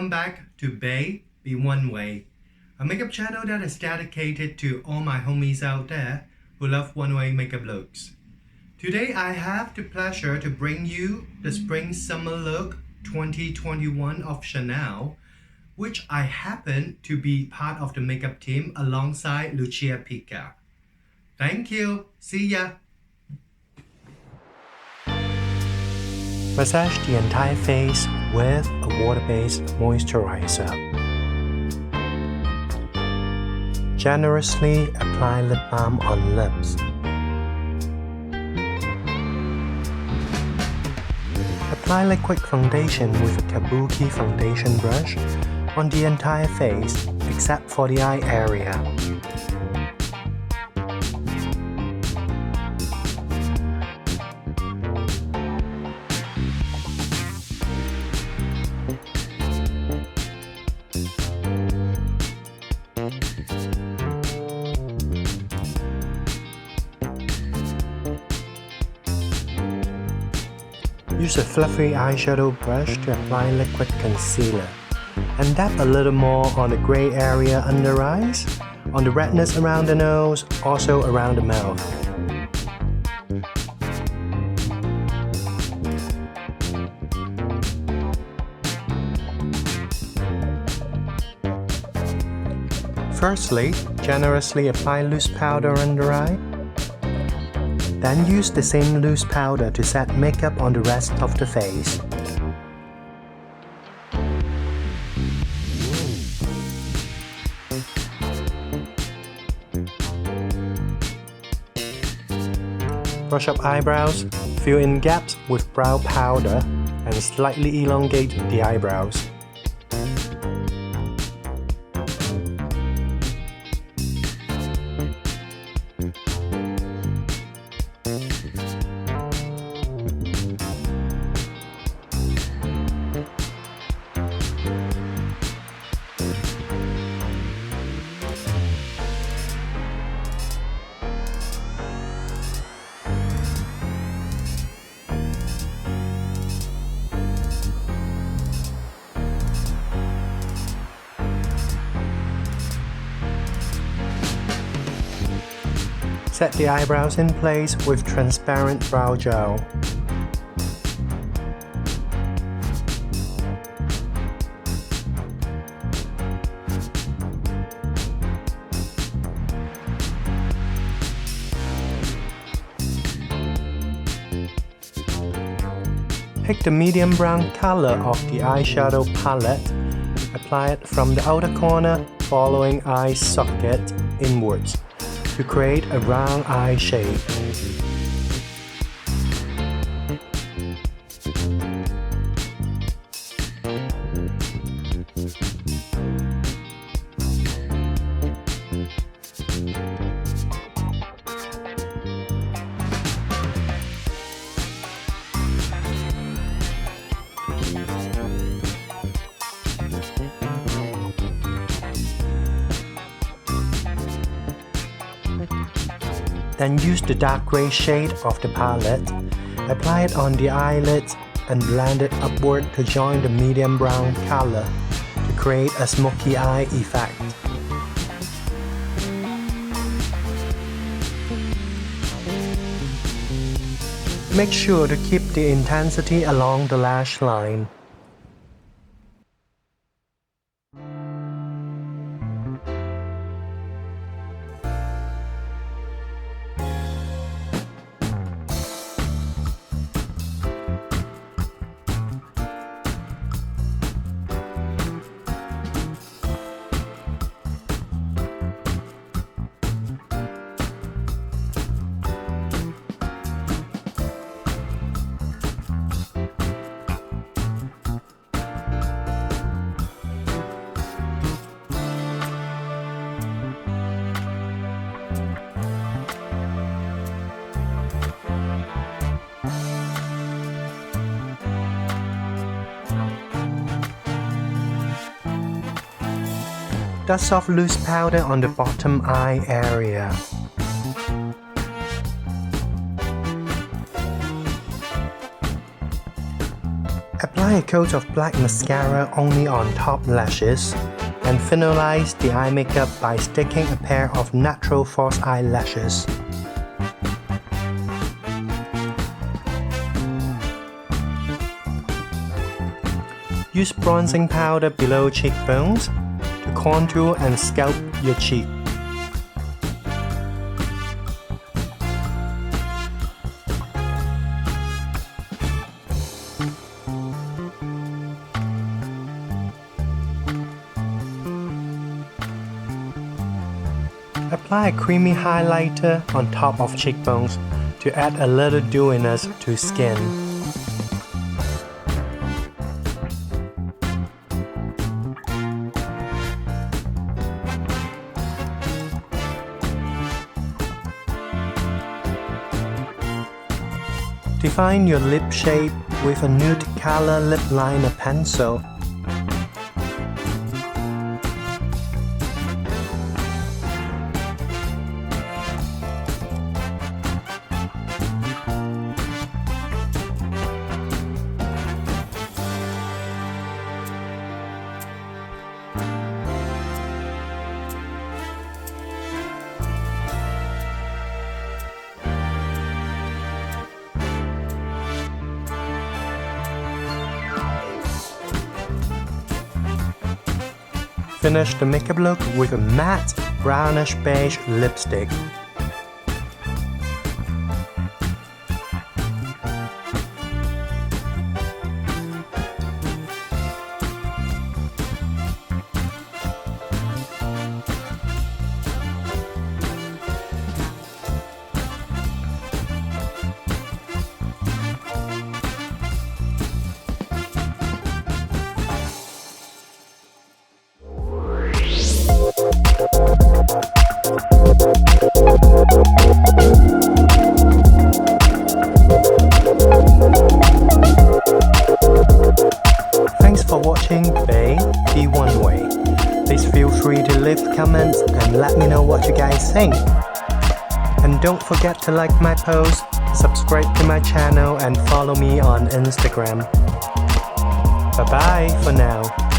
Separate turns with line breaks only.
welcome back to Runway, a makeup channel that is dedicated to all my homies out there who love one-way makeup looks. Today I have the pleasure to bring you the Spring-Summer Look 2021 of Chanel, which I happen to be part of the makeup team alongside Lucia Pica. Thank you. See ya. Massage the entire face with a water-based moisturizer. Generously apply lip balm on lips. Apply liquid foundation with a kabuki foundation brush on the entire face except for the eye area. Use a fluffy eyeshadow brush to apply liquid concealer and dab a little more on the gray area under eyes, on the redness around the nose, also around the mouth. Firstly, generously apply loose powder under eye. Then use the same loose powder to set makeup on the rest of the face. Brush up eyebrows, fill in gaps with brow powder, and slightly elongate the eyebrows. Set the eyebrows in place with transparent brow gel. Pick the medium brown color of the eyeshadow palette. Apply it from the outer corner, following eye socket inwards, to create a round eye shape. Then use the dark gray shade of the palette, apply it on the eyelids and blend it upward to join the medium brown color to create a smoky eye effect. Make sure to keep the intensity along the lash line. Dust off loose powder on the bottom eye area. Apply Apply a coat of black mascara only on top lashes and finalize the eye makeup by sticking a pair of natural false eyelashes. Use bronzing powder below cheekbones to contour and sculpt your cheek. Apply a creamy highlighter on top of cheekbones to add a little dewiness to skin. Define your lip shape with a nude color lip liner pencil. Finish the makeup look with a matte brownish beige lipstick. Thanks for watching Be Runway. Please feel free to leave comments and let me know what you guys think. And don't forget to like my post, subscribe to my channel and follow me on Instagram. Bye bye for now.